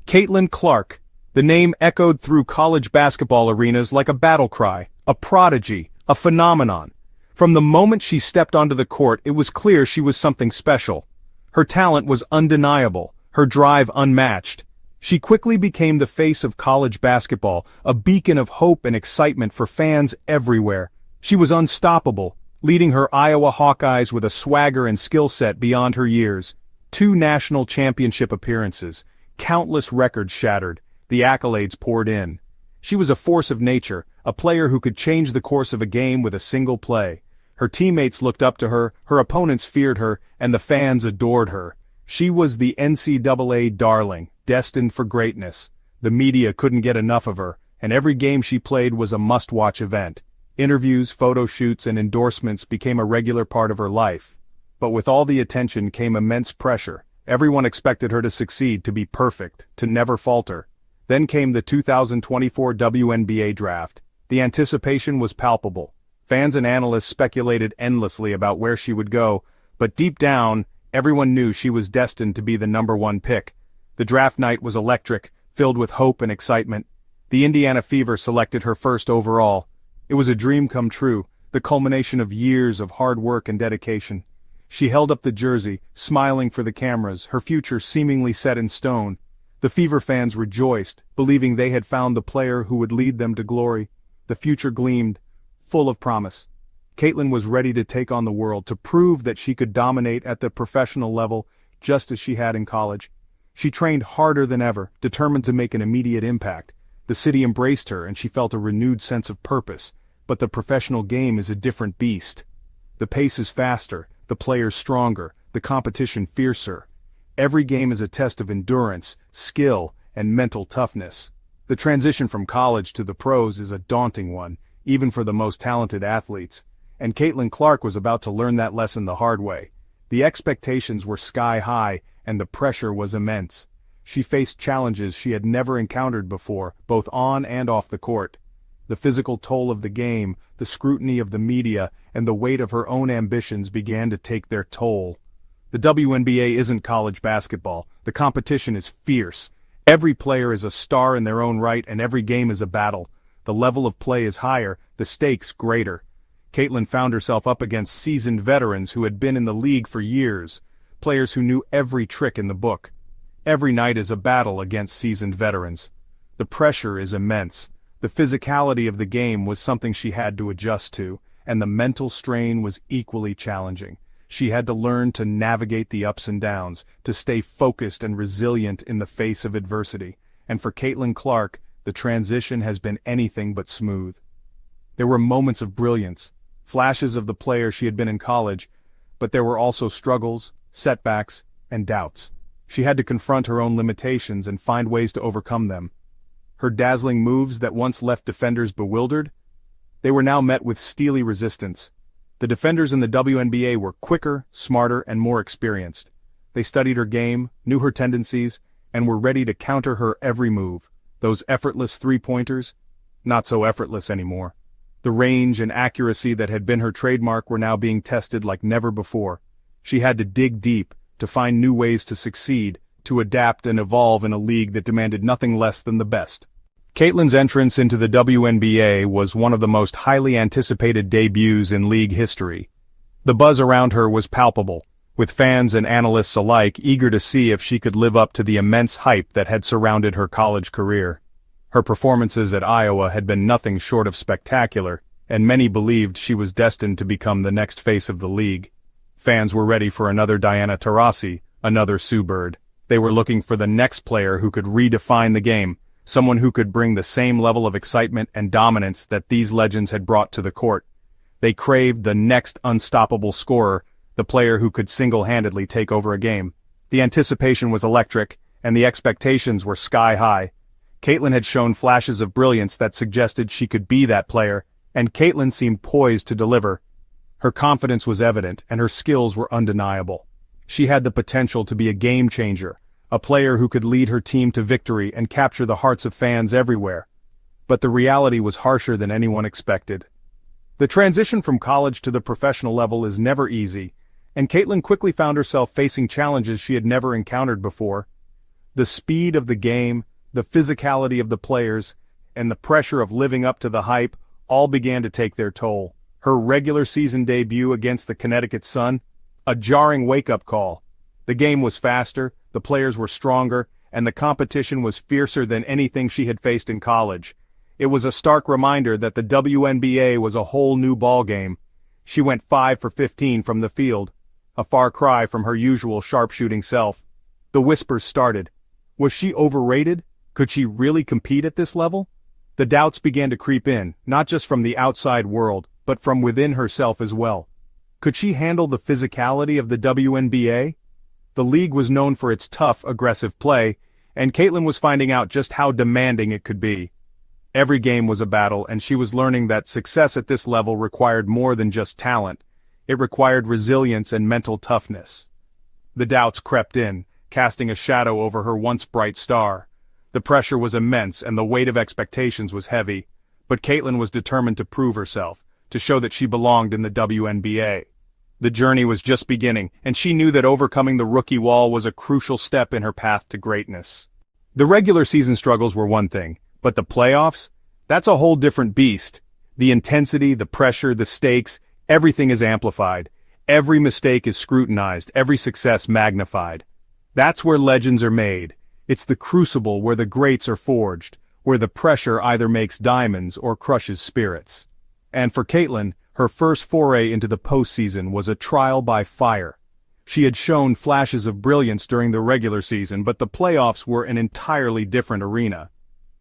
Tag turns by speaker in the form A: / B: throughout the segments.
A: Caitlin Clark. The name echoed through college basketball arenas like a battle cry, a prodigy, a phenomenon. From the moment she stepped onto the court, it was clear she was something special. Her talent was undeniable, her drive unmatched. She quickly became the face of college basketball, a beacon of hope and excitement for fans everywhere. She was unstoppable, leading her Iowa Hawkeyes with a swagger and skill set beyond her years. 2 national championship appearances, countless records shattered, the accolades poured in. She was a force of nature, a player who could change the course of a game with a single play. Her teammates looked up to her, her opponents feared her, and the fans adored her. She was the NCAA darling, destined for greatness. The media couldn't get enough of her, and every game she played was a must-watch event. Interviews, photo shoots, and endorsements became a regular part of her life. But with all the attention came immense pressure. Everyone expected her to succeed, to be perfect, to never falter. Then came the 2024 WNBA draft. The anticipation was palpable. Fans and analysts speculated endlessly about where she would go, but deep down, everyone knew she was destined to be the #1 pick. The draft night was electric, filled with hope and excitement. The Indiana Fever selected her first overall. It was a dream come true, the culmination of years of hard work and dedication. She held up the jersey, smiling for the cameras, her future seemingly set in stone. The Fever fans rejoiced, believing they had found the player who would lead them to glory. The future gleamed, full of promise. Caitlin was ready to take on the world, to prove that she could dominate at the professional level, just as she had in college. She trained harder than ever, determined to make an immediate impact. The city embraced her, and she felt a renewed sense of purpose. But the professional game is a different beast. The pace is faster, the players stronger, the competition fiercer. Every game is a test of endurance, skill, and mental toughness. The transition from college to the pros is a daunting one, even for the most talented athletes. And Caitlin Clark was about to learn that lesson the hard way. The expectations were sky high, and the pressure was immense. She faced challenges she had never encountered before, both on and off the court. The physical toll of the game, the scrutiny of the media, and the weight of her own ambitions began to take their toll. The WNBA isn't college basketball. The competition is fierce. Every player is a star in their own right, and every game is a battle. The level of play is higher, the stakes greater. Caitlin found herself up against seasoned veterans who had been in the league for years, players who knew every trick in the book. Every night is a battle against seasoned veterans. The pressure is immense. The physicality of the game was something she had to adjust to, and the mental strain was equally challenging. She had to learn to navigate the ups and downs, to stay focused and resilient in the face of adversity. And for Caitlin Clark, the transition has been anything but smooth. There were moments of brilliance, flashes of the player she had been in college, but there were also struggles, setbacks, and doubts. She had to confront her own limitations and find ways to overcome them. Her dazzling moves that once left defenders bewildered, they were now met with steely resistance. The defenders in the WNBA were quicker, smarter, and more experienced. They studied her game, knew her tendencies, and were ready to counter her every move. Those effortless three-pointers? Not so effortless anymore. The range and accuracy that had been her trademark were now being tested like never before. She had to dig deep, to find new ways to succeed, to adapt and evolve in a league that demanded nothing less than the best. Caitlin's entrance into the WNBA was one of the most highly anticipated debuts in league history. The buzz around her was palpable, with fans and analysts alike eager to see if she could live up to the immense hype that had surrounded her college career. Her performances at Iowa had been nothing short of spectacular, and many believed she was destined to become the next face of the league. Fans were ready for another Diana Taurasi, another Sue Bird. They were looking for the next player who could redefine the game, someone who could bring the same level of excitement and dominance that these legends had brought to the court. They craved the next unstoppable scorer, the player who could single-handedly take over a game. The anticipation was electric, and the expectations were sky-high. Caitlin had shown flashes of brilliance that suggested she could be that player, and Caitlin seemed poised to deliver. Her confidence was evident, and her skills were undeniable. She had the potential to be a game-changer, a player who could lead her team to victory and capture the hearts of fans everywhere. But the reality was harsher than anyone expected. The transition from college to the professional level is never easy, and Caitlin quickly found herself facing challenges she had never encountered before. The speed of the game, the physicality of the players, and the pressure of living up to the hype all began to take their toll. Her regular season debut against the Connecticut Sun? A jarring wake-up call. The game was faster, the players were stronger, and the competition was fiercer than anything she had faced in college. It was a stark reminder that the WNBA was a whole new ballgame. She went 5 for 15 from the field, a far cry from her usual sharpshooting self. The whispers started. Was she overrated? Could she really compete at this level? The doubts began to creep in, not just from the outside world, but from within herself as well. Could she handle the physicality of the WNBA? The league was known for its tough, aggressive play, and Caitlin was finding out just how demanding it could be. Every game was a battle, and she was learning that success at this level required more than just talent. It required resilience and mental toughness. The doubts crept in, casting a shadow over her once bright star. The pressure was immense and the weight of expectations was heavy, but Caitlin was determined to prove herself, to show that she belonged in the WNBA. The journey was just beginning, and she knew that overcoming the rookie wall was a crucial step in her path to greatness. The regular season struggles were one thing, but the playoffs? That's a whole different beast. The intensity, the pressure, the stakes, everything is amplified. Every mistake is scrutinized, every success magnified. That's where legends are made. It's the crucible where the greats are forged, where the pressure either makes diamonds or crushes spirits. And for Caitlin, her first foray into the postseason was a trial by fire. She had shown flashes of brilliance during the regular season, but the playoffs were an entirely different arena.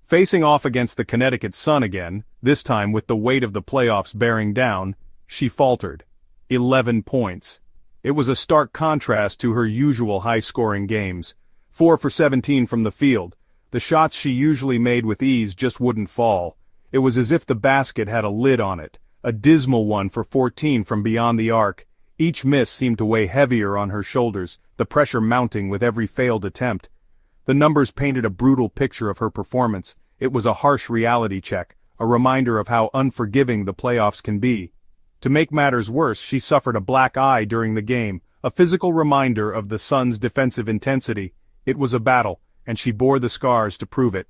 A: Facing off against the Connecticut Sun again, this time with the weight of the playoffs bearing down, she faltered. 11 points. It was a stark contrast to her usual high-scoring games. 4 for 17 from the field. The shots she usually made with ease just wouldn't fall. It was as if the basket had a lid on it. A dismal one for 14 from beyond the arc. Each miss seemed to weigh heavier on her shoulders, the pressure mounting with every failed attempt. The numbers painted a brutal picture of her performance. It was a harsh reality check, a reminder of how unforgiving the playoffs can be. To make matters worse, she suffered a black eye during the game, a physical reminder of the Suns' defensive intensity. It was a battle, and she bore the scars to prove it.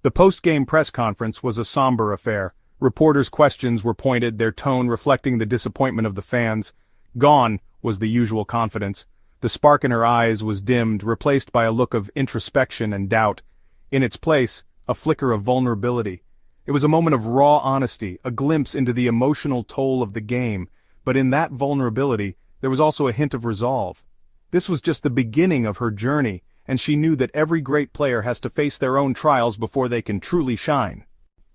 A: The post-game press conference was a somber affair. Reporters' questions were pointed, their tone reflecting the disappointment of the fans. Gone was the usual confidence. The spark in her eyes was dimmed, replaced by a look of introspection and doubt. In its place, a flicker of vulnerability. It was a moment of raw honesty, a glimpse into the emotional toll of the game, but in that vulnerability, there was also a hint of resolve. This was just the beginning of her journey, and she knew that every great player has to face their own trials before they can truly shine.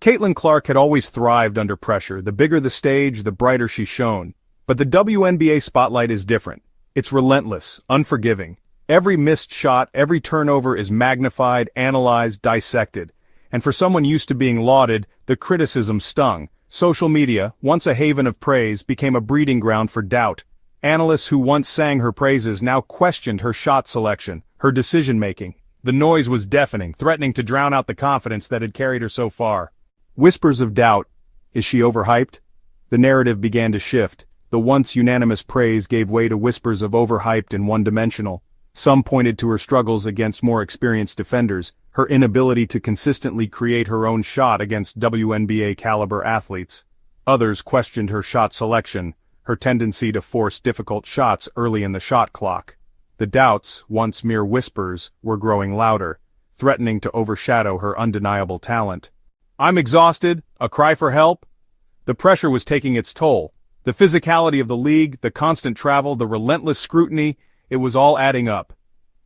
A: Caitlin Clark had always thrived under pressure. The bigger the stage, the brighter she shone. But the WNBA spotlight is different. It's relentless, unforgiving. Every missed shot, every turnover is magnified, analyzed, dissected. And for someone used to being lauded, the criticism stung. Social media, once a haven of praise, became a breeding ground for doubt. Analysts who once sang her praises now questioned her shot selection, her decision-making. The noise was deafening, threatening to drown out the confidence that had carried her so far. Whispers of doubt. Is she overhyped? The narrative began to shift. The once unanimous praise gave way to whispers of overhyped and one-dimensional. Some pointed to her struggles against more experienced defenders, her inability to consistently create her own shot against WNBA-caliber athletes. Others questioned her shot selection, her tendency to force difficult shots early in the shot clock. The doubts, once mere whispers, were growing louder, threatening to overshadow her undeniable talent. "I'm exhausted," a cry for help. The pressure was taking its toll. The physicality of the league, the constant travel, the relentless scrutiny, it was all adding up.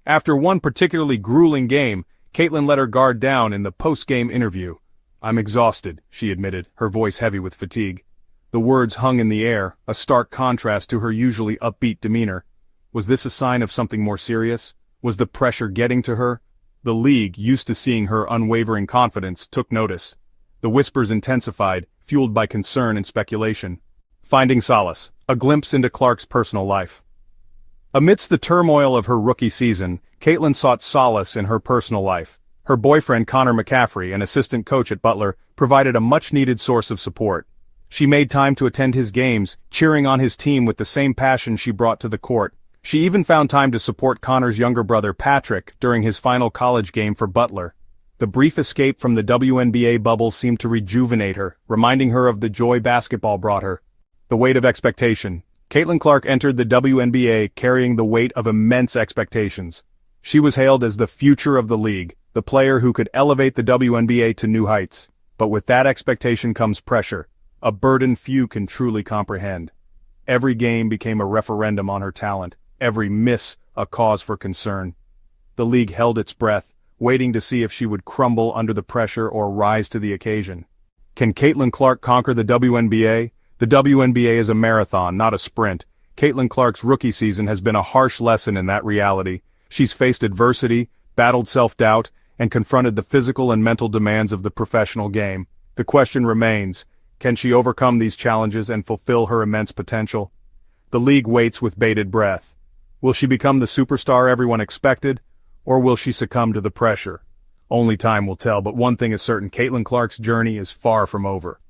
A: After one particularly grueling game, Caitlin let her guard down in the post-game interview. "I'm exhausted," she admitted, her voice heavy with fatigue. The words hung in the air, a stark contrast to her usually upbeat demeanor. Was this a sign of something more serious? Was the pressure getting to her? The league, used to seeing her unwavering confidence, took notice. The whispers intensified, fueled by concern and speculation. Finding solace, a glimpse into Clark's personal life. Amidst the turmoil of her rookie season, Caitlin sought solace in her personal life. Her boyfriend Connor McCaffrey, an assistant coach at Butler, provided a much-needed source of support. She made time to attend his games, cheering on his team with the same passion she brought to the court. She even found time to support Connor's younger brother Patrick during his final college game for Butler. The brief escape from the WNBA bubble seemed to rejuvenate her, reminding her of the joy basketball brought her. The weight of expectation. Caitlin Clark entered the WNBA carrying the weight of immense expectations. She was hailed as the future of the league, the player who could elevate the WNBA to new heights. But with that expectation comes pressure, a burden few can truly comprehend. Every game became a referendum on her talent, every miss a cause for concern. The league held its breath, waiting to see if she would crumble under the pressure or rise to the occasion. Can Caitlin Clark conquer the WNBA? The WNBA is a marathon, not a sprint. Caitlin Clark's rookie season has been a harsh lesson in that reality. She's faced adversity, battled self-doubt, and confronted the physical and mental demands of the professional game. The question remains, can she overcome these challenges and fulfill her immense potential? The league waits with bated breath. Will she become the superstar everyone expected, or will she succumb to the pressure? Only time will tell, but one thing is certain, Caitlin Clark's journey is far from over.